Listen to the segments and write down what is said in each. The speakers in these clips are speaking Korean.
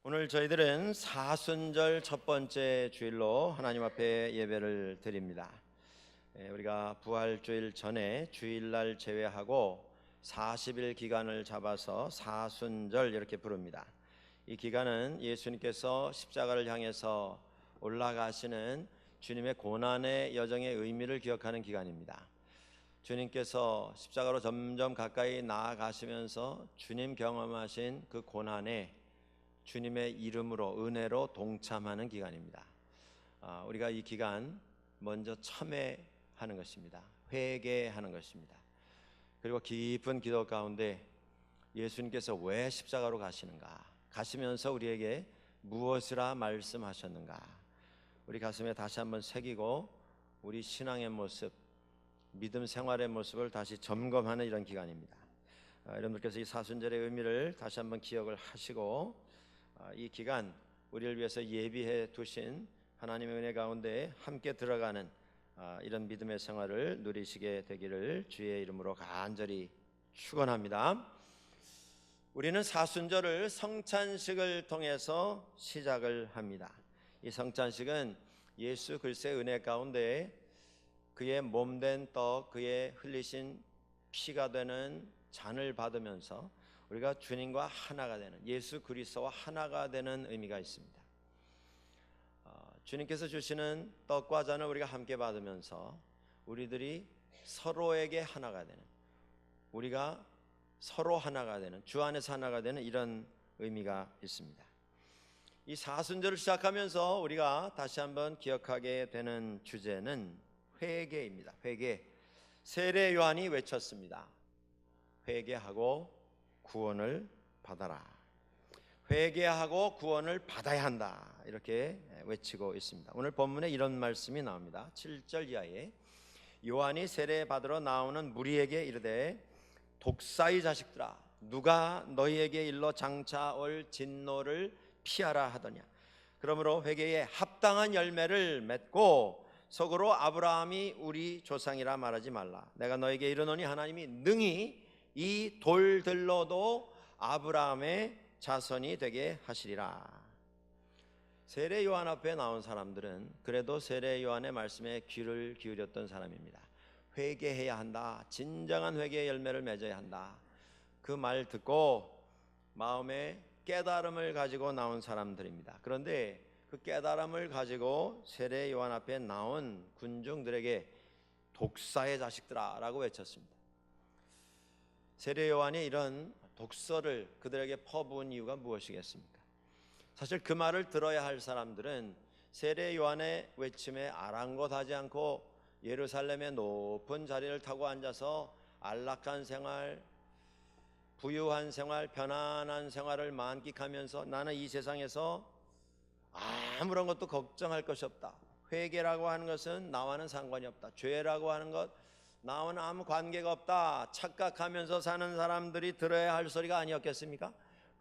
오늘 저희들은 사순절 첫 번째 주일로 하나님 앞에 예배를 드립니다. 우리가 부활주일 전에 주일날 제외하고 40일 기간을 잡아서 사순절 이렇게 부릅니다. 이 기간은 예수님께서 십자가를 향해서 올라가시는 주님의 고난의 여정의 의미를 기억하는 기간입니다. 주님께서 십자가로 점점 가까이 나아가시면서 주님 경험하신 그 고난에 주님의 이름으로 은혜로 동참하는 기간입니다. 우리가 이 기간 먼저 참회하는 것입니다. 회개하는 것입니다. 그리고 깊은 기도 가운데 예수님께서 왜 십자가로 가시는가, 가시면서 우리에게 무엇이라 말씀하셨는가, 우리 가슴에 다시 한번 새기고 우리 신앙의 모습, 믿음 생활의 모습을 다시 점검하는 이런 기간입니다. 여러분들께서 이 사순절의 의미를 다시 한번 기억을 하시고 이 기간 우리를 위해서 예비해 두신 하나님의 은혜 가운데 함께 들어가는 이런 믿음의 생활을 누리시게 되기를 주의 이름으로 간절히 축원합니다. 우리는 사순절을 성찬식을 통해서 시작을 합니다. 이 성찬식은 예수 그리스도의 은혜 가운데 그의 몸된 떡, 그의 흘리신 피가 되는 잔을 받으면서 우리가 주님과 하나가 되는, 예수 그리스도와 하나가 되는 의미가 있습니다. 주님께서 주시는 떡과 잔을 우리가 함께 받으면서 우리들이 서로에게 하나가 되는, 우리가 서로 하나가 되는, 주 안에서 하나가 되는 이런 의미가 있습니다. 이 사순절을 시작하면서 우리가 다시 한번 기억하게 되는 주제는 회개입니다. 회개. 세례 요한이 외쳤습니다. 회개하고 구원을 받아라. 회개하고 구원을 받아야 한다, 이렇게 외치고 있습니다. 오늘 본문에 이런 말씀이 나옵니다. 7절 이하에 요한이 세례 받으러 나오는 무리에게 이르되 독사의 자식들아, 누가 너희에게 일러 장차 올 진노를 피하라 하더냐. 그러므로 회개에 합당한 열매를 맺고 속으로 아브라함이 우리 조상이라 말하지 말라. 내가 너에게 이르노니 하나님이 능히 이 돌들로도 아브라함의 자손이 되게 하시리라. 세례 요한 앞에 나온 사람들은 그래도 세례 요한의 말씀에 귀를 기울였던 사람입니다. 회개해야 한다, 진정한 회개의 열매를 맺어야 한다, 그 말 듣고 마음에 깨달음을 가지고 나온 사람들입니다. 그런데 그 깨달음을 가지고 세례 요한 앞에 나온 군중들에게 독사의 자식들아 라고 외쳤습니다. 세례 요한이 이런 독서를 그들에게 퍼부은 이유가 무엇이겠습니까? 사실 그 말을 들어야 할 사람들은 세례 요한의 외침에 아랑곳하지 않고 예루살렘의 높은 자리를 타고 앉아서 안락한 생활, 부유한 생활, 편안한 생활을 만끽하면서 나는 이 세상에서 아무런 것도 걱정할 것이 없다, 회개라고 하는 것은 나와는 상관이 없다, 죄라고 하는 것 나와는 아무 관계가 없다 착각하면서 사는 사람들이 들어야 할 소리가 아니었겠습니까?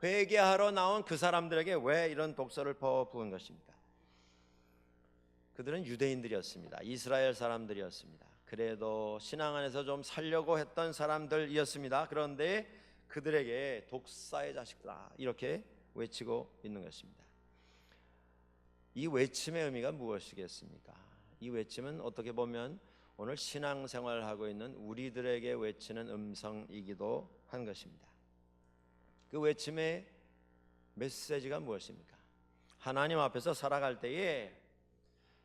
회개하러 나온 그 사람들에게 왜 이런 독서를 퍼부은 것입니까? 그들은 유대인들이었습니다. 이스라엘 사람들이었습니다. 그래도 신앙 안에서 좀 살려고 했던 사람들이었습니다. 그런데 그들에게 독사의 자식들아 이렇게 외치고 있는 것입니다. 이 외침의 의미가 무엇이겠습니까? 이 외침은 어떻게 보면 오늘 신앙생활을 하고 있는 우리들에게 외치는 음성이기도 한 것입니다. 그 외침의 메시지가 무엇입니까? 하나님 앞에서 살아갈 때에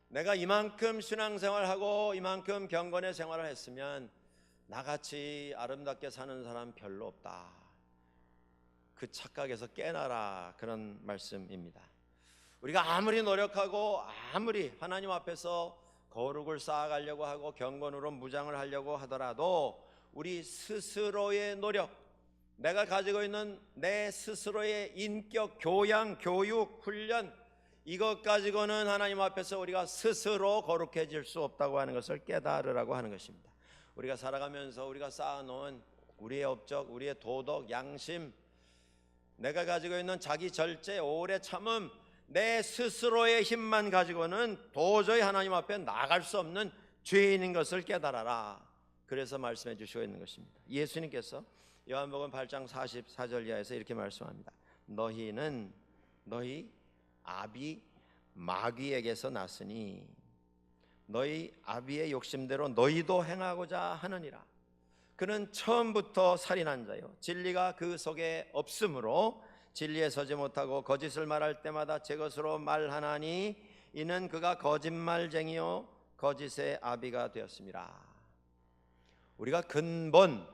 내가 이만큼 신앙생활하고 이만큼 경건의 생활을 했으면 나같이 아름답게 사는 사람 별로 없다, 그 착각에서 깨나라, 그런 말씀입니다. 우리가 아무리 노력하고 아무리 하나님 앞에서 거룩을 쌓아가려고 하고 경건으로 무장을 하려고 하더라도 우리 스스로의 노력, 내가 가지고 있는 내 스스로의 인격 교양, 교육, 훈련, 이것 가지고는 하나님 앞에서 우리가 스스로 거룩해질 수 없다고 하는 것을 깨달으라고 하는 것입니다. 우리가 살아가면서 우리가 쌓아놓은 우리의 업적, 우리의 도덕, 양심, 내가 가지고 있는 자기 절제, 오래 참음, 내 스스로의 힘만 가지고는 도저히 하나님 앞에 나갈 수 없는 죄인인 것을 깨달아라. 그래서 말씀해 주시고 있는 것입니다. 예수님께서 요한복음 8장 44절 이하에서 이렇게 말씀합니다. 너희는 너희 아비 마귀에게서 났으니 너희 아비의 욕심대로 너희도 행하고자 하느니라. 그는 처음부터 살인한 자요 진리가 그 속에 없으므로 진리에 서지 못하고 거짓을 말할 때마다 제 것으로 말하나니 이는 그가 거짓말쟁이요 거짓의 아비가 되었습니다. 우리가 근본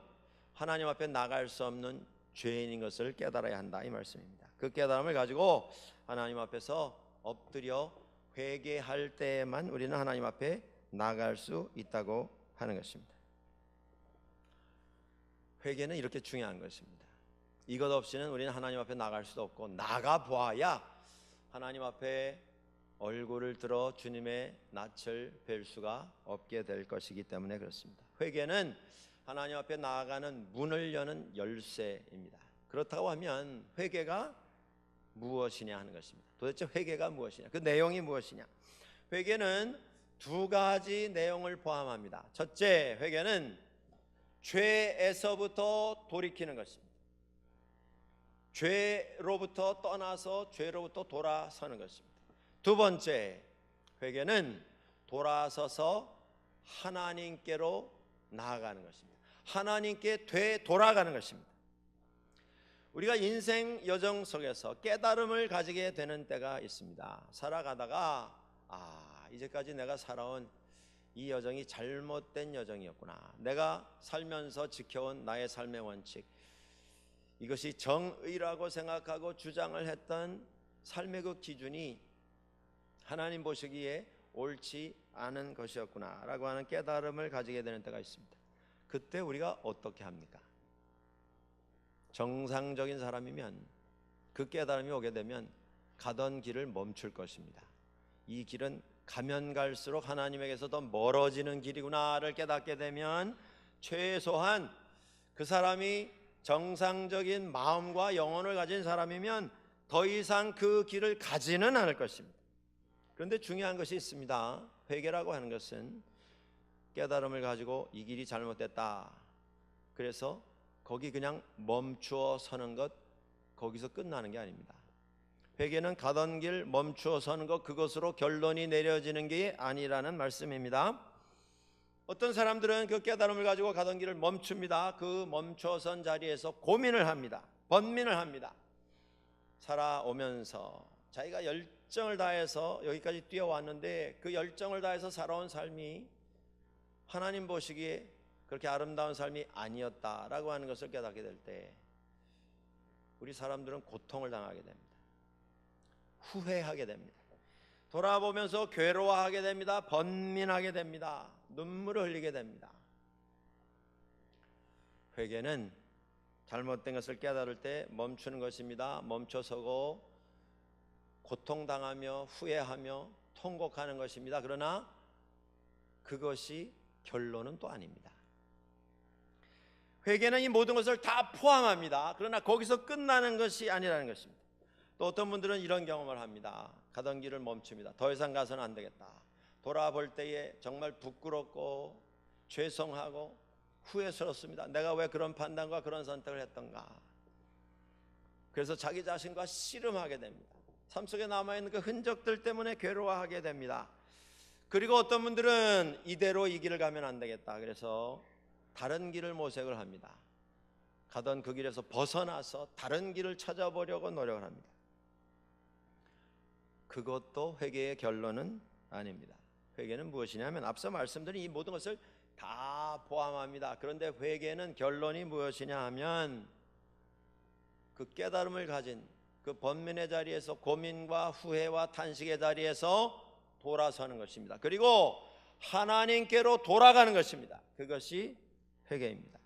하나님 앞에 나갈 수 없는 죄인인 것을 깨달아야 한다, 이 말씀입니다. 그 깨달음을 가지고 하나님 앞에서 엎드려 회개할 때에만 우리는 하나님 앞에 나갈 수 있다고 하는 것입니다. 회개는 이렇게 중요한 것입니다. 이것 없이는 우리는 하나님 앞에 나갈 수도 없고, 나가 보아야 하나님 앞에 얼굴을 들어 주님의 낯을 뵐 수가 없게 될 것이기 때문에 그렇습니다. 회개는 하나님 앞에 나아가는 문을 여는 열쇠입니다. 그렇다고 하면 회개가 무엇이냐 하는 것입니다. 도대체 회개가 무엇이냐, 그 내용이 무엇이냐. 회개는 두 가지 내용을 포함합니다. 첫째, 회개는 죄에서부터 돌이키는 것입니다. 죄로부터 떠나서 죄로부터 돌아서는 것입니다. 두 번째, 회개는 돌아서서 하나님께로 나아가는 것입니다. 하나님께 되돌아가는 것입니다. 우리가 인생 여정 속에서 깨달음을 가지게 되는 때가 있습니다. 살아가다가 이제까지 내가 살아온 이 여정이 잘못된 여정이었구나. 내가 살면서 지켜온 나의 삶의 원칙, 이것이 정의라고 생각하고 주장을 했던 삶의 그 기준이 하나님 보시기에 옳지 않은 것이었구나 라고 하는 깨달음을 가지게 되는 때가 있습니다. 그때 우리가 어떻게 합니까? 정상적인 사람이면 그 깨달음이 오게 되면 가던 길을 멈출 것입니다. 이 길은 가면 갈수록 하나님에게서 더 멀어지는 길이구나를 깨닫게 되면 최소한 그 사람이 정상적인 마음과 영혼을 가진 사람이면 더 이상 그 길을 가지는 않을 것입니다. 그런데 중요한 것이 있습니다. 회개라고 하는 것은 깨달음을 가지고 이 길이 잘못됐다, 그래서 거기 그냥 멈추어 서는 것, 거기서 끝나는 게 아닙니다. 회개는 가던 길 멈추어 서는 것, 그것으로 결론이 내려지는 게 아니라는 말씀입니다. 어떤 사람들은 그 깨달음을 가지고 가던 길을 멈춥니다. 그 멈춰선 자리에서 고민을 합니다. 번민을 합니다. 살아오면서 자기가 열정을 다해서 여기까지 뛰어왔는데 그 열정을 다해서 살아온 삶이 하나님 보시기에 그렇게 아름다운 삶이 아니었다라고 하는 것을 깨닫게 될 때 우리 사람들은 고통을 당하게 됩니다. 후회하게 됩니다. 돌아보면서 괴로워하게 됩니다. 번민하게 됩니다. 눈물을 흘리게 됩니다. 회개는 잘못된 것을 깨달을 때 멈추는 것입니다. 멈춰서고 고통당하며 후회하며 통곡하는 것입니다. 그러나 그것이 결론은 또 아닙니다. 회개는 이 모든 것을 다 포함합니다. 그러나 거기서 끝나는 것이 아니라는 것입니다. 또 어떤 분들은 이런 경험을 합니다. 가던 길을 멈춥니다. 더 이상 가서는 안 되겠다. 돌아볼 때에 정말 부끄럽고 죄송하고 후회스럽습니다. 내가 왜 그런 판단과 그런 선택을 했던가. 그래서 자기 자신과 씨름하게 됩니다. 삶 속에 남아있는 그 흔적들 때문에 괴로워하게 됩니다. 그리고 어떤 분들은 이대로 이 길을 가면 안 되겠다, 그래서 다른 길을 모색을 합니다. 가던 그 길에서 벗어나서 다른 길을 찾아보려고 노력을 합니다. 그것도 회개의 결론은 아닙니다. 회개는 무엇이냐면 앞서 말씀드린 이 모든 것을 다 포함합니다. 그런데 회개는 결론이 무엇이냐 하면 그 깨달음을 가진 그 번민의 자리에서 고민과 후회와 탄식의 자리에서 돌아서는 것입니다. 그리고 하나님께로 돌아가는 것입니다. 그것이 회개입니다.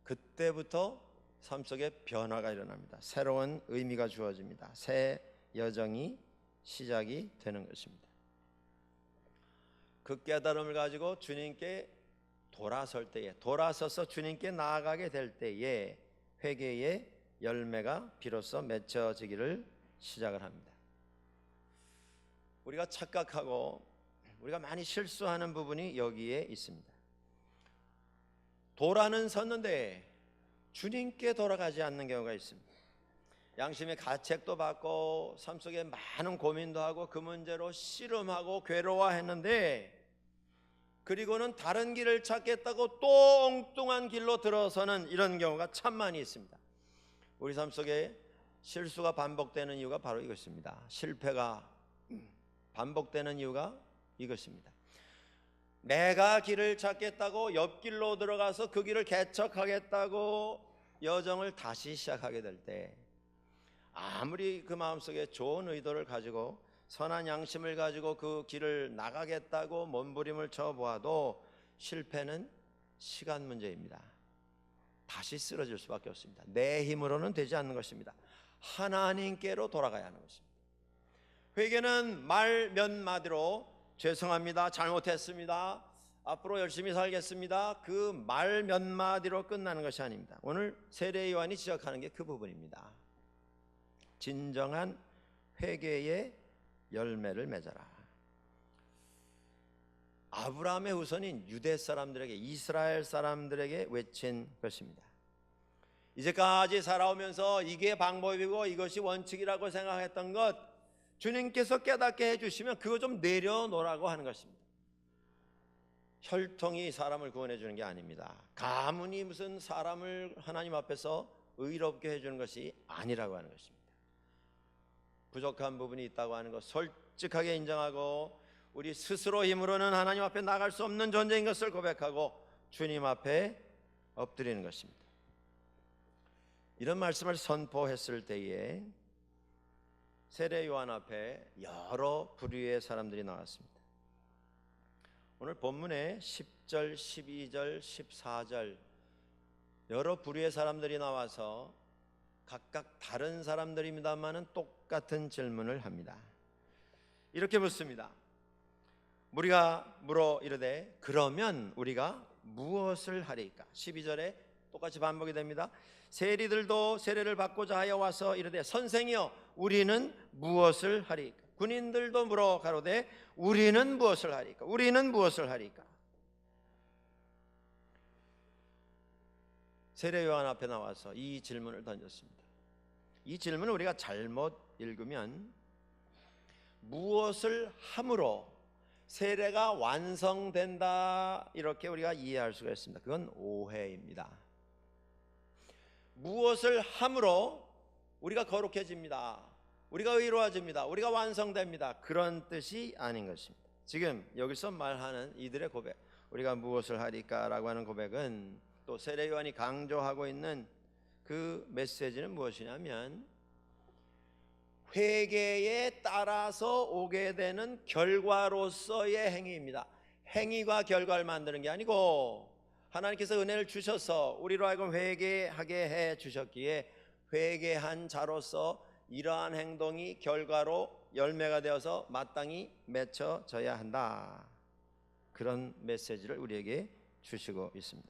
그때부터 삶 속에 변화가 일어납니다. 새로운 의미가 주어집니다. 새 여정이 시작이 되는 것입니다. 그 깨달음을 가지고 주님께 돌아설 때에, 돌아서서 주님께 나아가게 될 때에 회개의 열매가 비로소 맺혀지기를 시작을 합니다. 우리가 착각하고 우리가 많이 실수하는 부분이 여기에 있습니다. 돌아는 섰는데 주님께 돌아가지 않는 경우가 있습니다. 양심의 가책도 받고 삶 속에 많은 고민도 하고 그 문제로 씨름하고 괴로워했는데, 그리고는 다른 길을 찾겠다고 또 엉뚱한 길로 들어서는 이런 경우가 참 많이 있습니다. 우리 삶 속에 실수가 반복되는 이유가 바로 이것입니다. 실패가 반복되는 이유가 이것입니다. 내가 길을 찾겠다고 옆길로 들어가서 그 길을 개척하겠다고 여정을 다시 시작하게 될 때, 아무리 그 마음속에 좋은 의도를 가지고 선한 양심을 가지고 그 길을 나가겠다고 몸부림을 쳐보아도 실패는 시간 문제입니다. 다시 쓰러질 수밖에 없습니다. 내 힘으로는 되지 않는 것입니다. 하나님께로 돌아가야 하는 것입니다. 회개는 말 몇 마디로 죄송합니다, 잘못했습니다, 앞으로 열심히 살겠습니다, 그 말 몇 마디로 끝나는 것이 아닙니다. 오늘 세례 요한이 지적하는 게 그 부분입니다. 진정한 회개의 열매를 맺어라. 아브라함의 후손인 유대 사람들에게, 이스라엘 사람들에게 외친 것입니다. 이제까지 살아오면서 이게 방법이고 이것이 원칙이라고 생각했던 것, 주님께서 깨닫게 해주시면 그거 좀 내려놓으라고 하는 것입니다. 혈통이 사람을 구원해 주는 게 아닙니다. 가문이 무슨 사람을 하나님 앞에서 의롭게 해주는 것이 아니라고 하는 것입니다. 부족한 부분이 있다고 하는 것 솔직하게 인정하고, 우리 스스로 힘으로는 하나님 앞에 나갈 수 없는 존재인 것을 고백하고 주님 앞에 엎드리는 것입니다. 이런 말씀을 선포했을 때에 세례 요한 앞에 여러 부류의 사람들이 나왔습니다. 오늘 본문에 10절, 12절, 14절 여러 부류의 사람들이 나와서 각각 다른 사람들입니다만은 똑같은 질문을 합니다. 이렇게 묻습니다. 우리가 물어 이르되 그러면 우리가 무엇을 하리까? 12절에 똑같이 반복이 됩니다. 세리들도 세례를 받고자 하여 와서 이르되 선생이여 우리는 무엇을 하리까? 군인들도 물어 가로되 우리는 무엇을 하리까? 우리는 무엇을 하리까? 세례 요한 앞에 나와서 이 질문을 던졌습니다. 이 질문을 우리가 잘못 읽으면 무엇을 함으로 세례가 완성된다 이렇게 우리가 이해할 수가 있습니다. 그건 오해입니다. 무엇을 함으로 우리가 거룩해집니다, 우리가 의로워집니다, 우리가 완성됩니다, 그런 뜻이 아닌 것입니다. 지금 여기서 말하는 이들의 고백, 우리가 무엇을 하리까 라고 하는 고백은, 또 세례 요한이 강조하고 있는 그 메시지는 무엇이냐면, 회개에 따라서 오게 되는 결과로서의 행위입니다. 행위가 결과를 만드는 게 아니고, 하나님께서 은혜를 주셔서 우리로 하여금 회개하게 해 주셨기에 회개한 자로서 이러한 행동이 결과로 열매가 되어서 마땅히 맺혀져야 한다, 그런 메시지를 우리에게 주시고 있습니다.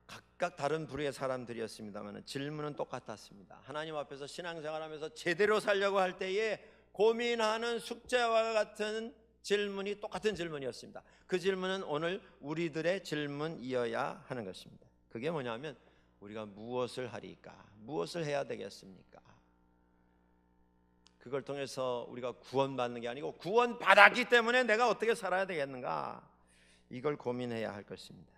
각각 다른 부류의 사람들이었습니다만 질문은 똑같았습니다. 하나님 앞에서 신앙생활하면서 제대로 살려고 할 때에 고민하는 숙제와 같은 질문이 똑같은 질문이었습니다. 그 질문은 오늘 우리들의 질문이어야 하는 것입니다. 그게 뭐냐면 우리가 무엇을 하리까? 무엇을 해야 되겠습니까? 그걸 통해서 우리가 구원받는 게 아니고 구원받았기 때문에 내가 어떻게 살아야 되겠는가? 이걸 고민해야 할 것입니다.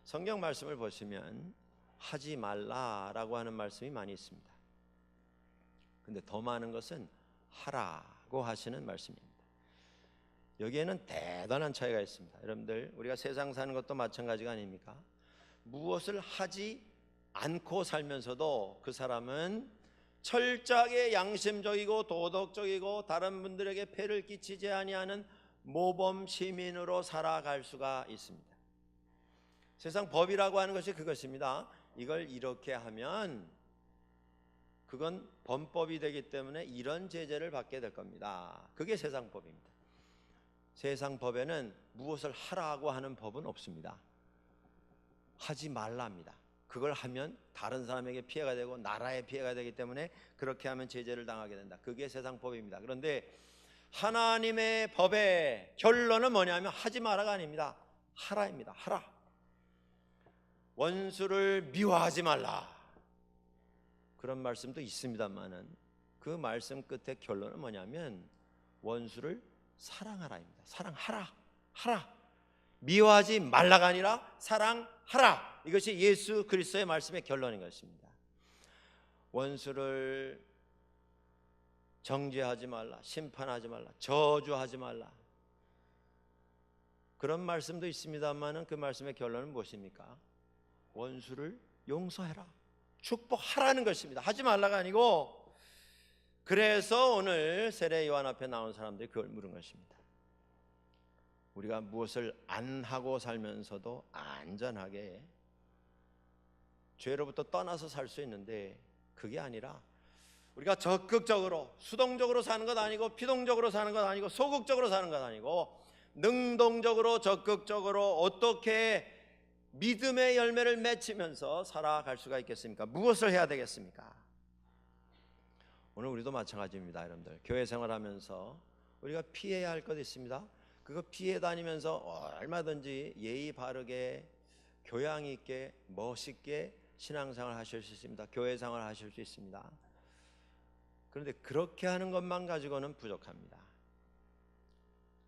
성경 말씀을 보시면 하지 말라라고 하는 말씀이 많이 있습니다. 근데 더 많은 것은 하라고 하시는 말씀입니다. 여기에는 대단한 차이가 있습니다. 여러분들, 우리가 세상 사는 것도 마찬가지가 아닙니까? 무엇을 하지 않고 살면서도 그 사람은 철저하게 양심적이고 도덕적이고 다른 분들에게 폐를 끼치지 아니하는 모범 시민으로 살아갈 수가 있습니다. 세상 법이라고 하는 것이 그것입니다. 이걸 이렇게 하면 그건 범법이 되기 때문에 이런 제재를 받게 될 겁니다. 그게 세상 법입니다. 세상 법에는 무엇을 하라고 하는 법은 없습니다. 하지 말랍니다. 그걸 하면 다른 사람에게 피해가 되고 나라에 피해가 되기 때문에 그렇게 하면 제재를 당하게 된다. 그게 세상 법입니다. 그런데 하나님의 법의 결론은 뭐냐면 하지 마라가 아닙니다. 하라입니다. 하라. 원수를 미워하지 말라. 그런 말씀도 있습니다만은 그 말씀 끝에 결론은 뭐냐면 원수를 사랑하라입니다. 사랑하라, 하라. 미워하지 말라가 아니라 사랑하라. 이것이 예수 그리스도의 말씀의 결론인 것입니다. 원수를 정죄하지 말라, 심판하지 말라, 저주하지 말라. 그런 말씀도 있습니다만은 그 말씀의 결론은 무엇입니까? 원수를 용서해라, 축복하라는 것입니다. 하지 말라가 아니고. 그래서 오늘 세례 요한 앞에 나온 사람들이 그걸 물은 것입니다. 우리가 무엇을 안 하고 살면서도 안전하게 죄로부터 떠나서 살 수 있는데, 그게 아니라 우리가 적극적으로 수동적으로 사는 것 아니고 피동적으로 사는 것 아니고 소극적으로 사는 것 아니고 능동적으로 적극적으로 어떻게 믿음의 열매를 맺히면서 살아갈 수가 있겠습니까? 무엇을 해야 되겠습니까? 오늘 우리도 마찬가지입니다. 여러분들, 교회 생활하면서 우리가 피해야 할 것 있습니다. 그거 피해 다니면서 얼마든지 예의 바르게 교양 있게 멋있게 신앙생활 하실 수 있습니다. 교회 생활 하실 수 있습니다. 그런데 그렇게 하는 것만 가지고는 부족합니다.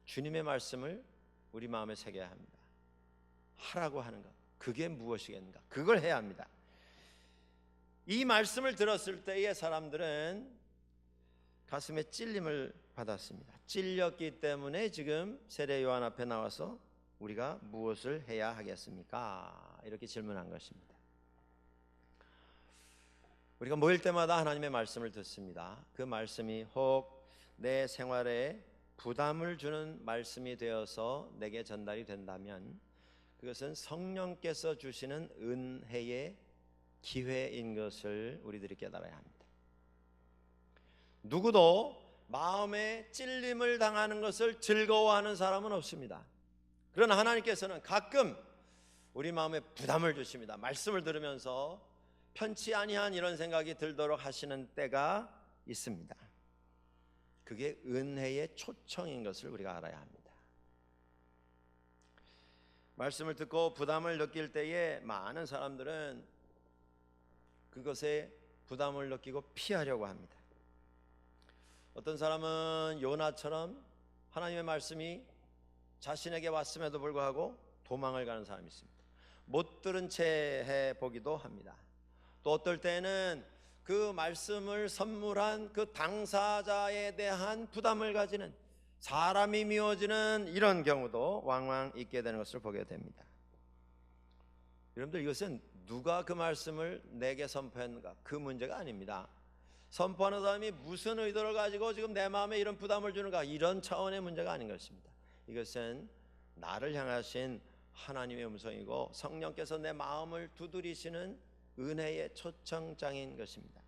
주님의 말씀을 우리 마음에 새겨야 합니다. 하라고 하는 것, 그게 무엇이겠는가? 그걸 해야 합니다. 이 말씀을 들었을 때의 사람들은 가슴에 찔림을 받았습니다. 찔렸기 때문에 지금 세례 요한 앞에 나와서 우리가 무엇을 해야 하겠습니까? 이렇게 질문한 것입니다. 우리가 모일 때마다 하나님의 말씀을 듣습니다. 그 말씀이 혹 내 생활에 부담을 주는 말씀이 되어서 내게 전달이 된다면 그것은 성령께서 주시는 은혜의 기회인 것을 우리들이 깨달아야 합니다. 누구도 마음에 찔림을 당하는 것을 즐거워하는 사람은 없습니다. 그러나 하나님께서는 가끔 우리 마음에 부담을 주십니다. 말씀을 들으면서 편치 아니한 이런 생각이 들도록 하시는 때가 있습니다. 그게 은혜의 초청인 것을 우리가 알아야 합니다. 말씀을 듣고 부담을 느낄 때에 많은 사람들은 그것에 부담을 느끼고 피하려고 합니다. 어떤 사람은 요나처럼 하나님의 말씀이 자신에게 왔음에도 불구하고 도망을 가는 사람이 있습니다. 못 들은 채 해보기도 합니다. 또 어떨 때는 그 말씀을 선물한 그 당사자에 대한 부담을 가지는, 사람이 미워지는 이런 경우도 왕왕 있게 되는 것을 보게 됩니다. 여러분들, 이것은 누가 그 말씀을 내게 선포했는가, 그 문제가 아닙니다. 선포하는 사람이 무슨 의도를 가지고 지금 내 마음에 이런 부담을 주는가, 이런 차원의 문제가 아닌 것입니다. 이것은 나를 향하신 하나님의 음성이고 성령께서 내 마음을 두드리시는 은혜의 초청장인 것입니다.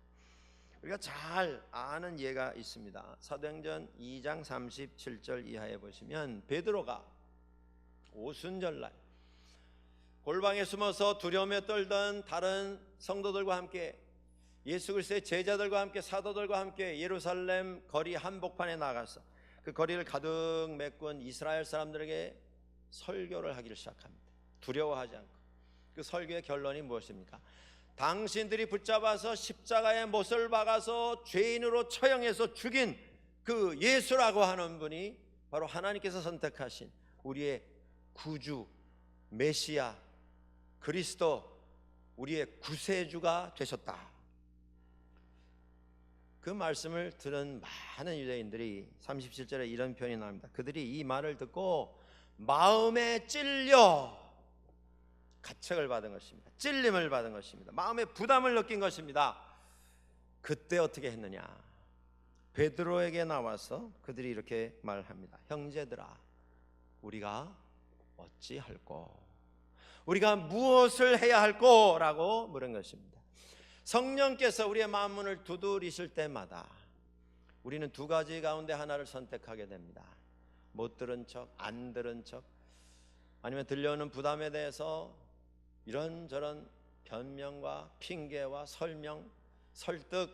우리가 잘 아는 예가 있습니다. 사도행전 2장 37절 이하에 보시면 베드로가 오순절날 골방에 숨어서 두려움에 떨던 다른 성도들과 함께, 예수 그리스도의 제자들과 함께, 사도들과 함께 예루살렘 거리 한복판에 나가서 그 거리를 가득 메꾼 이스라엘 사람들에게 설교를 하기를 시작합니다. 두려워하지 않고. 그 설교의 결론이 무엇입니까? 당신들이 붙잡아서 십자가에 못을 박아서 죄인으로 처형해서 죽인 그 예수라고 하는 분이 바로 하나님께서 선택하신 우리의 구주, 메시아, 그리스도, 우리의 구세주가 되셨다. 그 말씀을 들은 많은 유대인들이 37절에 이런 표현이 나옵니다. 그들이 이 말을 듣고 마음에 찔려 가책을 받은 것입니다. 찔림을 받은 것입니다. 마음에 부담을 느낀 것입니다. 그때 어떻게 했느냐? 베드로에게 나와서 그들이 이렇게 말합니다. 형제들아, 우리가 어찌할꼬? 우리가 무엇을 해야 할꼬? 라고 물은 것입니다. 성령께서 우리의 마음문을 두드리실 때마다 우리는 두 가지 가운데 하나를 선택하게 됩니다. 못 들은 척, 안 들은 척, 아니면 들려오는 부담에 대해서 이런저런 변명과 핑계와 설명, 설득,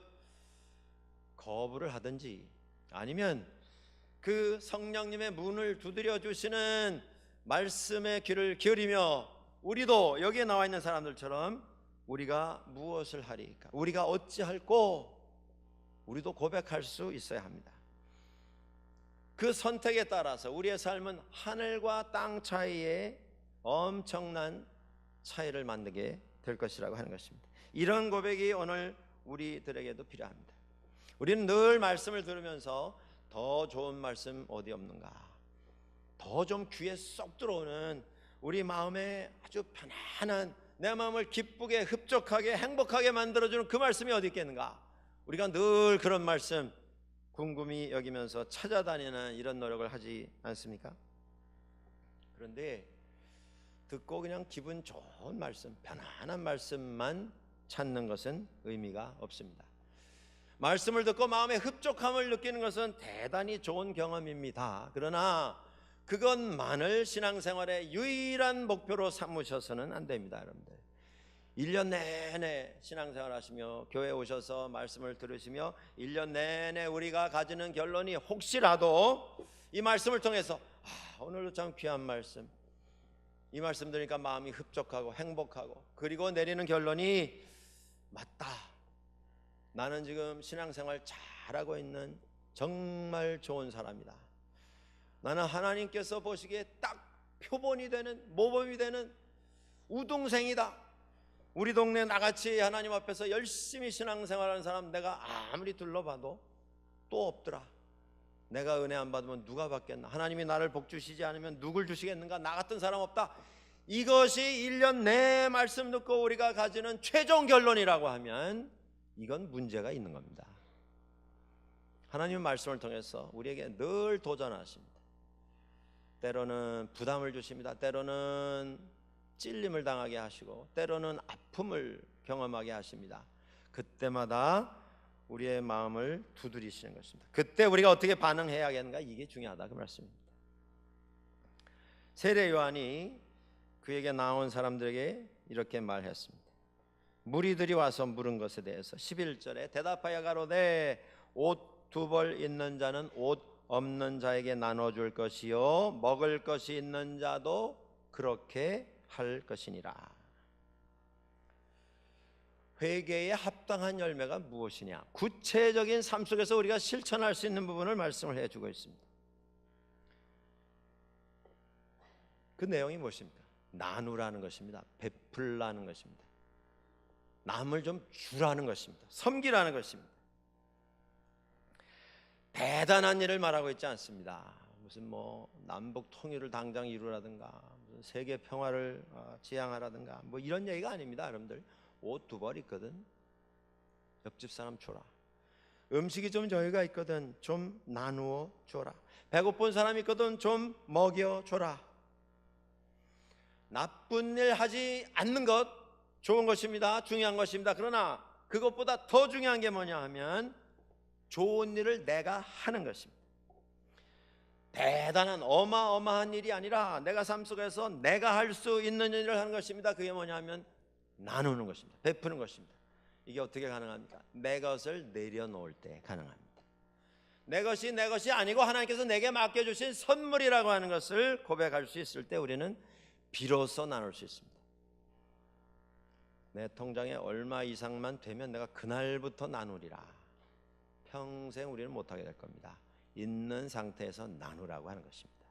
거부를 하든지, 아니면 그 성령님의 문을 두드려 주시는 말씀의 귀를 기울이며 우리도 여기에 나와 있는 사람들처럼 우리가 무엇을 하리까? 우리가 어찌할꼬? 우리도 고백할 수 있어야 합니다. 그 선택에 따라서 우리의 삶은 하늘과 땅 차이에 엄청난 차이를 만들게 될 것이라고 하는 것입니다. 이런 고백이 오늘 우리들에게도 필요합니다. 우리는 늘 말씀을 들으면서 더 좋은 말씀 어디 없는가, 더 좀 귀에 쏙 들어오는 우리 마음에 아주 편안한, 내 마음을 기쁘게 흡족하게 행복하게 만들어주는 그 말씀이 어디 있겠는가. 우리가 늘 그런 말씀 궁금히 여기면서 찾아다니는 이런 노력을 하지 않습니까? 그런데 듣고 그냥 기분 좋은 말씀, 편안한 말씀만 찾는 것은 의미가 없습니다. 말씀을 듣고 마음의 흡족함을 느끼는 것은 대단히 좋은 경험입니다. 그러나 그것만을 신앙생활의 유일한 목표로 삼으셔서는 안 됩니다. 여러분들 1년 내내 신앙생활 하시며 교회에 오셔서 말씀을 들으시며 1년 내내 우리가 가지는 결론이 혹시라도 이 말씀을 통해서 오늘도 참 귀한 말씀, 이 말씀 들으니까 마음이 흡족하고 행복하고, 그리고 내리는 결론이 맞다, 나는 지금 신앙생활 잘하고 있는 정말 좋은 사람이다, 나는 하나님께서 보시기에 딱 표본이 되는, 모범이 되는 우등생이다, 우리 동네 나같이 하나님 앞에서 열심히 신앙생활하는 사람 내가 아무리 둘러봐도 또 없더라, 내가 은혜 안 받으면 누가 받겠나, 하나님이 나를 복 주시지 않으면 누굴 주시겠는가, 나 같은 사람 없다. 이것이 1년 내 말씀 듣고 우리가 가지는 최종 결론이라고 하면 이건 문제가 있는 겁니다. 하나님의 말씀을 통해서 우리에게 늘 도전하십니다. 때로는 부담을 주십니다. 때로는 찔림을 당하게 하시고, 때로는 아픔을 경험하게 하십니다. 그때마다 우리의 마음을 두드리시는 것입니다. 그때 우리가 어떻게 반응해야겠는가, 이게 중요하다 그 말씀입니다. 세례 요한이 그에게 나온 사람들에게 이렇게 말했습니다. 무리들이 와서 물은 것에 대해서 11절에 대답하여 가로되 옷 두 벌 있는 자는 옷 없는 자에게 나눠줄 것이요 먹을 것이 있는 자도 그렇게 할 것이니라. 회개에 합당한 열매가 무엇이냐, 구체적인 삶 속에서 우리가 실천할 수 있는 부분을 말씀을 해주고 있습니다. 그 내용이 무엇입니까? 나누라는 것입니다. 베풀라는 것입니다. 남을 좀 주라는 것입니다. 섬기라는 것입니다. 대단한 일을 말하고 있지 않습니다. 무슨 남북 통일을 당장 이루라든가, 무슨 세계 평화를 지향하라든가, 이런 얘기가 아닙니다. 여러분들 옷 두 벌 있거든, 옆집 사람 줘라. 음식이 좀 저희가 있거든, 좀 나누어 줘라. 배고픈 사람이 있거든, 좀 먹여 줘라. 나쁜 일 하지 않는 것 좋은 것입니다. 중요한 것입니다. 그러나 그것보다 더 중요한 게 뭐냐 하면 좋은 일을 내가 하는 것입니다. 대단한 어마어마한 일이 아니라 내가 삶 속에서 내가 할 수 있는 일을 하는 것입니다. 그게 뭐냐 하면 나누는 것입니다. 베푸는 것입니다. 이게 어떻게 가능합니까? 내 것을 내려놓을 때 가능합니다. 내 것이 내 것이 아니고 하나님께서 내게 맡겨주신 선물이라고 하는 것을 고백할 수 있을 때 우리는 비로소 나눌 수 있습니다. 내 통장에 얼마 이상만 되면 내가 그날부터 나누리라. 평생 우리는 못하게 될 겁니다. 있는 상태에서 나누라고 하는 것입니다.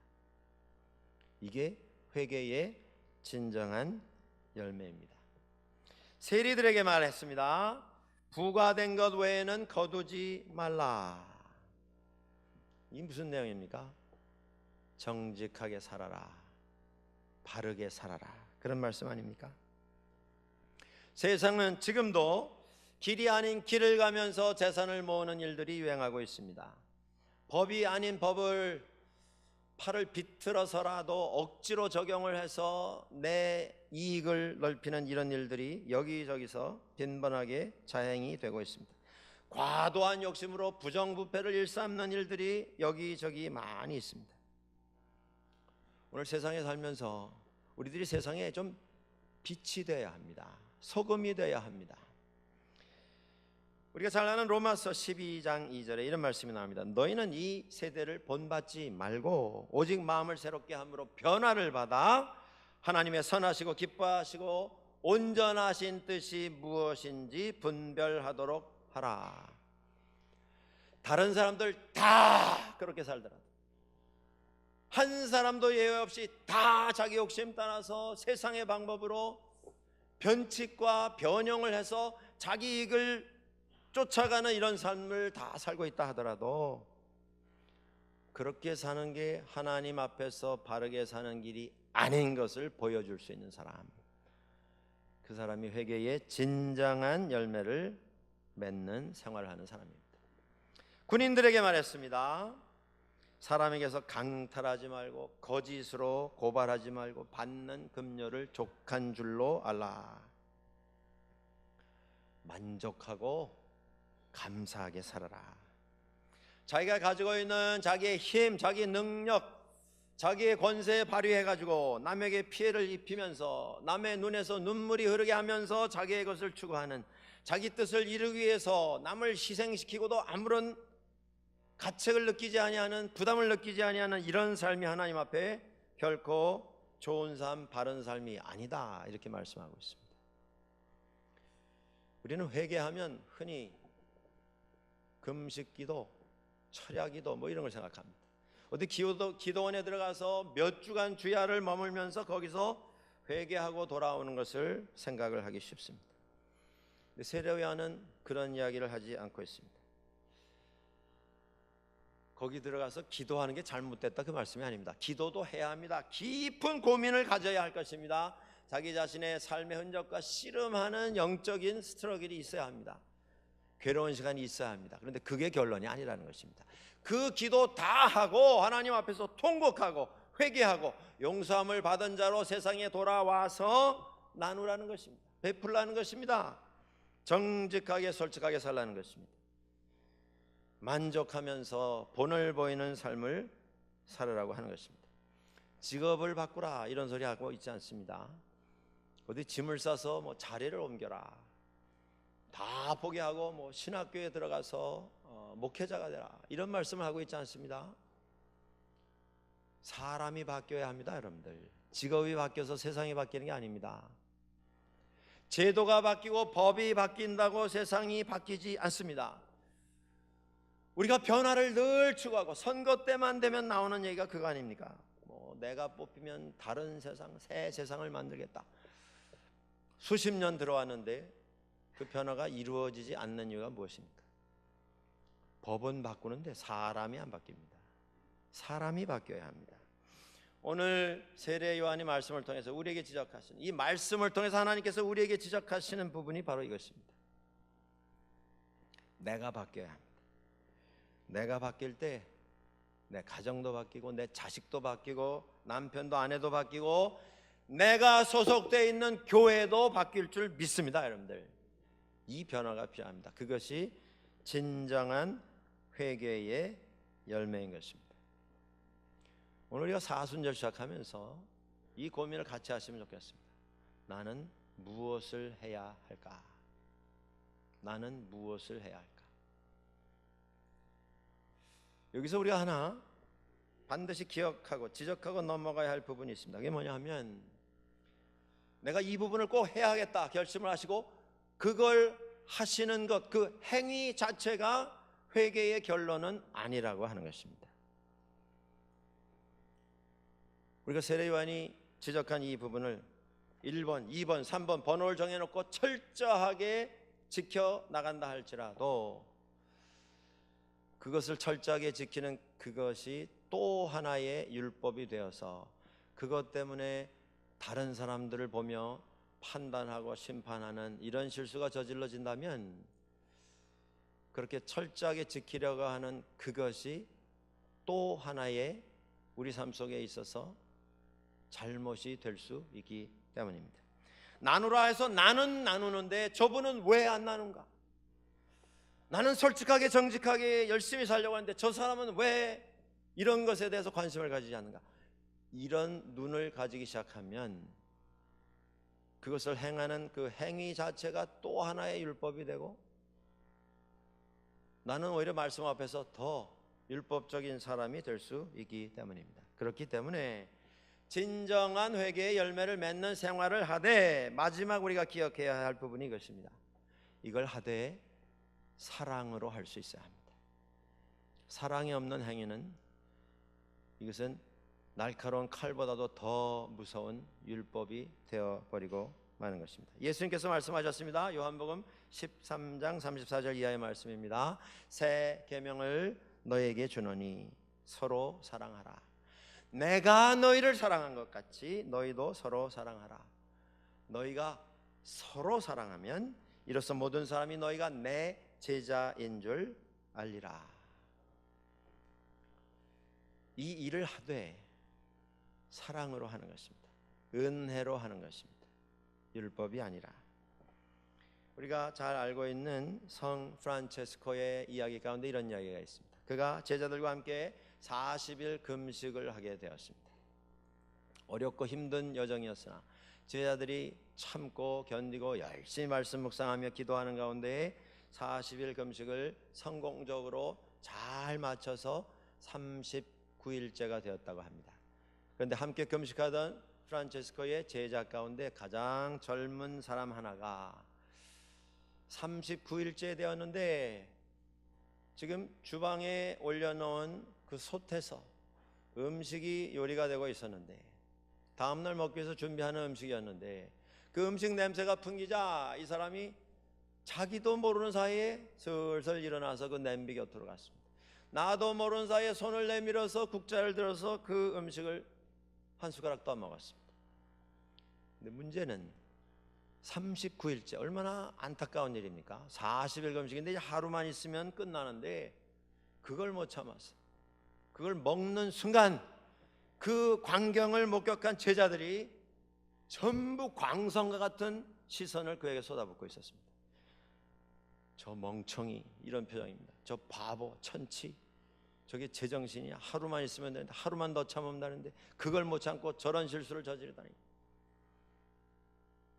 이게 회개의 진정한 열매입니다. 세리들에게 말했습니다. 부과된 것 외에는 거두지 말라. 이 무슨 내용입니까? 정직하게 살아라, 바르게 살아라, 그런 말씀 아닙니까? 세상은 지금도 길이 아닌 길을 가면서 재산을 모으는 일들이 유행하고 있습니다. 법이 아닌 법을 팔을 비틀어서라도 억지로 적용을 해서 내 이익을 넓히는 이런 일들이 여기저기서 빈번하게 자행이 되고 있습니다. 과도한 욕심으로 부정부패를 일삼는 일들이 여기저기 많이 있습니다. 오늘 세상에 살면서 우리들이 세상에 좀 빛이 되어야 합니다. 소금이 되어야 합니다. 우리가 잘 아는 로마서 12장 2절에 이런 말씀이 나옵니다. 너희는 이 세대를 본받지 말고 오직 마음을 새롭게 함으로 변화를 받아 하나님의 선하시고 기뻐하시고 온전하신 뜻이 무엇인지 분별하도록 하라. 다른 사람들 다 그렇게 살더라도 한 사람도 예외 없이 다 자기 욕심 따라서 세상의 방법으로 변칙과 변형을 해서 자기 이익을 쫓아가는 이런 삶을 다 살고 있다 하더라도 그렇게 사는 게 하나님 앞에서 바르게 사는 길이 아닌 것을 보여줄 수 있는 사람, 그 사람이 회개의 진정한 열매를 맺는 생활을 하는 사람입니다. 군인들에게 말했습니다. 사람에게서 강탈하지 말고 거짓으로 고발하지 말고 받는 급료를 족한 줄로 알라. 만족하고 감사하게 살아라. 자기가 가지고 있는 자기의 힘, 자기의 능력, 자기의 권세 발휘해가지고 남에게 피해를 입히면서 남의 눈에서 눈물이 흐르게 하면서 자기의 것을 추구하는, 자기 뜻을 이루기 위해서 남을 희생시키고도 아무런 가책을 느끼지 아니하는, 부담을 느끼지 아니하는 이런 삶이 하나님 앞에 결코 좋은 삶, 바른 삶이 아니다, 이렇게 말씀하고 있습니다. 우리는 회개하면 흔히 금식기도, 철야기도 뭐 이런 걸 생각합니다. 어디 기도원에 들어가서 몇 주간 주야를 머물면서 거기서 회개하고 돌아오는 것을 생각을 하기 쉽습니다. 세례요한은 그런 이야기를 하지 않고 있습니다. 거기 들어가서 기도하는 게 잘못됐다, 그 말씀이 아닙니다. 기도도 해야 합니다. 깊은 고민을 가져야 할 것입니다. 자기 자신의 삶의 흔적과 씨름하는 영적인 스트러글이 있어야 합니다. 괴로운 시간이 있어야 합니다. 그런데 그게 결론이 아니라는 것입니다. 그 기도 다 하고 하나님 앞에서 통곡하고 회개하고 용서함을 받은 자로 세상에 돌아와서 나누라는 것입니다. 베풀라는 것입니다. 정직하게 솔직하게 살라는 것입니다. 만족하면서 본을 보이는 삶을 살으라고 하는 것입니다. 직업을 바꾸라 이런 소리 하고 있지 않습니다. 어디 짐을 싸서 뭐 자리를 옮겨라, 다 포기하고 뭐 신학교에 들어가서 목회자가 되라, 이런 말씀을 하고 있지 않습니다. 사람이 바뀌어야 합니다, 여러분들. 직업이 바뀌어서 세상이 바뀌는 게 아닙니다. 제도가 바뀌고 법이 바뀐다고 세상이 바뀌지 않습니다. 우리가 변화를 늘 추구하고 선거 때만 되면 나오는 얘기가 그거 아닙니까? 뭐 내가 뽑히면 다른 세상, 새 세상을 만들겠다. 수십 년 들어왔는데 그 변화가 이루어지지 않는 이유가 무엇입니까? 법은 바꾸는데 사람이 안 바뀝니다. 사람이 바뀌어야 합니다. 오늘 세례 요한이 말씀을 통해서 우리에게 지적하신, 이 말씀을 통해서 하나님께서 우리에게 지적하시는 부분이 바로 이것입니다. 내가 바뀌어야 합니다. 내가 바뀔 때 내 가정도 바뀌고 내 자식도 바뀌고 남편도 아내도 바뀌고 내가 소속되어 있는 교회도 바뀔 줄 믿습니다, 여러분들. 이 변화가 필요합니다. 그것이 진정한 회개의 열매인 것입니다. 오늘 우리가 사순절 시작하면서 이 고민을 같이 하시면 좋겠습니다. 나는 무엇을 해야 할까? 나는 무엇을 해야 할까? 여기서 우리가 하나 반드시 기억하고 지적하고 넘어가야 할 부분이 있습니다. 그게 뭐냐 하면, 내가 이 부분을 꼭 해야 하겠다 결심을 하시고 그걸 하시는 것, 그 행위 자체가 회개의 결론은 아니라고 하는 것입니다. 우리가 세례 요한이 지적한 이 부분을 1번, 2번, 3번 번호를 정해놓고 철저하게 지켜나간다 할지라도 그것을 철저하게 지키는 그것이 또 하나의 율법이 되어서 그것 때문에 다른 사람들을 보며 판단하고 심판하는 이런 실수가 저질러진다면, 그렇게 철저하게 지키려고 하는 그것이 또 하나의 우리 삶 속에 있어서 잘못이 될 수 있기 때문입니다. 나누라 해서 나는 나누는데 저분은 왜 안 나눈가? 나는 솔직하게 정직하게 열심히 살려고 하는데 저 사람은 왜 이런 것에 대해서 관심을 가지지 않는가? 이런 눈을 가지기 시작하면 그것을 행하는 그 행위 자체가 또 하나의 율법이 되고, 나는 오히려 말씀 앞에서 더 율법적인 사람이 될 수 있기 때문입니다. 그렇기 때문에 진정한 회개의 열매를 맺는 생활을 하되 마지막 우리가 기억해야 할 부분이 이것입니다. 이걸 하되 사랑으로 할 수 있어야 합니다. 사랑이 없는 행위는 이것은 날카로운 칼보다도 더 무서운 율법이 되어버리고 마는 것입니다. 예수님께서 말씀하셨습니다. 요한복음 13장 34절 이하의 말씀입니다. 새 계명을 너에게 주노니 서로 사랑하라. 내가 너희를 사랑한 것 같이 너희도 서로 사랑하라. 너희가 서로 사랑하면 이로써 모든 사람이 너희가 내 제자인 줄 알리라. 이 일을 하되 사랑으로 하는 것입니다. 은혜로 하는 것입니다. 율법이 아니라. 우리가 잘 알고 있는 성 프란체스코의 이야기 가운데 이런 이야기가 있습니다. 그가 제자들과 함께 40일 금식을 하게 되었습니다. 어렵고 힘든 여정이었으나 제자들이 참고 견디고 열심히 말씀 묵상하며 기도하는 가운데 40일 금식을 성공적으로 잘 마쳐서 39일째가 되었다고 합니다. 그런데 함께 금식하던 프란체스코의 제자 가운데 가장 젊은 사람 하나가 39일째 되었는데 지금 주방에 올려놓은 그 솥에서 음식이 요리가 되고 있었는데 다음날 먹기 위해서 준비하는 음식이었는데 그 음식 냄새가 풍기자 이 사람이 자기도 모르는 사이에 슬슬 일어나서 그 냄비 곁으로 갔습니다. 나도 모르는 사이에 손을 내밀어서 국자를 들어서 그 음식을 한 숟가락 떠먹었습니다. 근데 문제는 39일째 얼마나 안타까운 일입니까? 40일 금식인데 하루만 있으면 끝나는데 그걸 못 참았어. 그걸 먹는 순간 그 광경을 목격한 제자들이 전부 광선과 같은 시선을 그에게 쏟아붓고 있었습니다. 저 멍청이, 이런 표정입니다. 저 바보, 천치, 저게 제정신이야. 하루만 있으면 되는데 하루만 더 참으면다는데 그걸 못 참고 저런 실수를 저지르다니.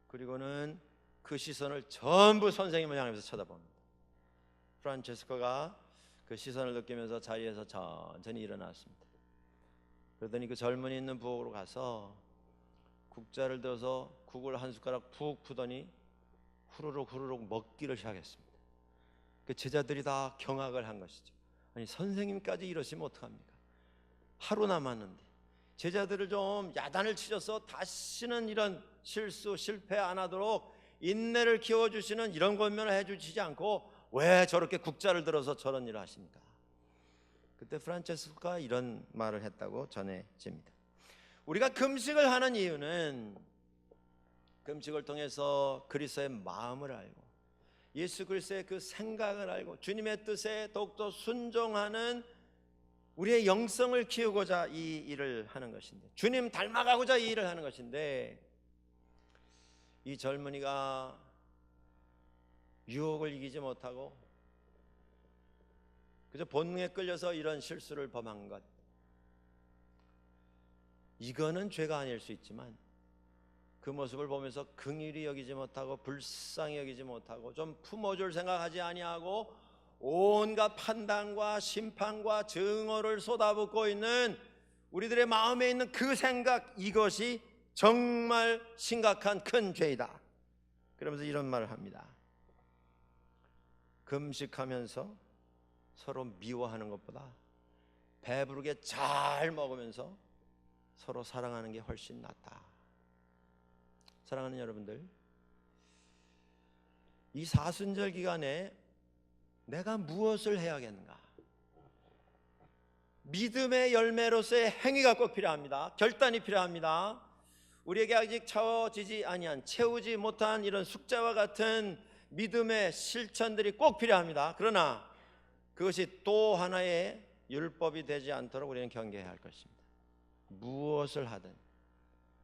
그리고는 그 시선을 전부 선생님을 향해서 쳐다봅니다. 프란체스코가 그 시선을 느끼면서 자리에서 천천히 일어났습니다. 그러더니 그 젊은이 있는 부엌으로 가서 국자를 들어서 국을 한 숟가락 푹 푸더니 후루룩 후루룩 먹기를 시작했습니다. 그 제자들이 다 경악을 한 것이죠. 아니 선생님까지 이러시면 어떡합니까? 하루 남았는데 제자들을 좀 야단을 치셔서 다시는 이런 실수 실패 안 하도록 인내를 키워주시는 이런 권면을 해주시지 않고 왜 저렇게 국자를 들어서 저런 일을 하십니까? 그때 프란체스코가 이런 말을 했다고 전해집니다. 우리가 금식을 하는 이유는 금식을 통해서 그리스도의 마음을 알고 예수 그리스도의 그 생각을 알고 주님의 뜻에 더욱더 순종하는 우리의 영성을 키우고자 이 일을 하는 것인데, 주님 닮아가고자 이 일을 하는 것인데, 이 젊은이가 유혹을 이기지 못하고 그저 본능에 끌려서 이런 실수를 범한 것, 이거는 죄가 아닐 수 있지만 그 모습을 보면서 긍휼히 여기지 못하고 불쌍히 여기지 못하고 좀 품어줄 생각하지 아니하고 온갖 판단과 심판과 증오를 쏟아붓고 있는 우리들의 마음에 있는 그 생각, 이것이 정말 심각한 큰 죄이다. 그러면서 이런 말을 합니다. 금식하면서 서로 미워하는 것보다 배부르게 잘 먹으면서 서로 사랑하는 게 훨씬 낫다. 사랑하는 여러분들, 이 사순절 기간에 내가 무엇을 해야겠는가? 믿음의 열매로서의 행위가 꼭 필요합니다. 결단이 필요합니다. 우리에게 아직 채워지지 아니한, 채우지 못한 이런 숙제와 같은 믿음의 실천들이 꼭 필요합니다. 그러나 그것이 또 하나의 율법이 되지 않도록 우리는 경계해야 할 것입니다. 무엇을 하든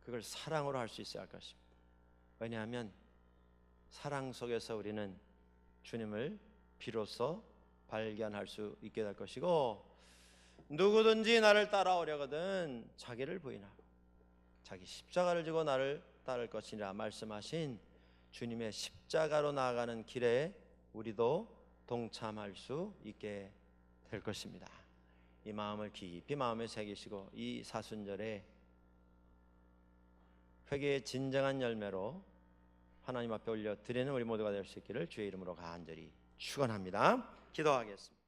그걸 사랑으로 할 수 있어야 할 것입니다. 왜냐하면 사랑 속에서 우리는 주님을 비로소 발견할 수 있게 될 것이고, 누구든지 나를 따라오려거든 자기를 부인하고 자기 십자가를 지고 나를 따를 것이라 말씀하신 주님의 십자가로 나아가는 길에 우리도 동참할 수 있게 될 것입니다. 이 마음을 깊이 마음에 새기시고 이 사순절에 회개의 진정한 열매로 하나님 앞에 올려 드리는 우리 모두가 될 수 있기를 주의 이름으로 간절히 축원합니다. 기도하겠습니다.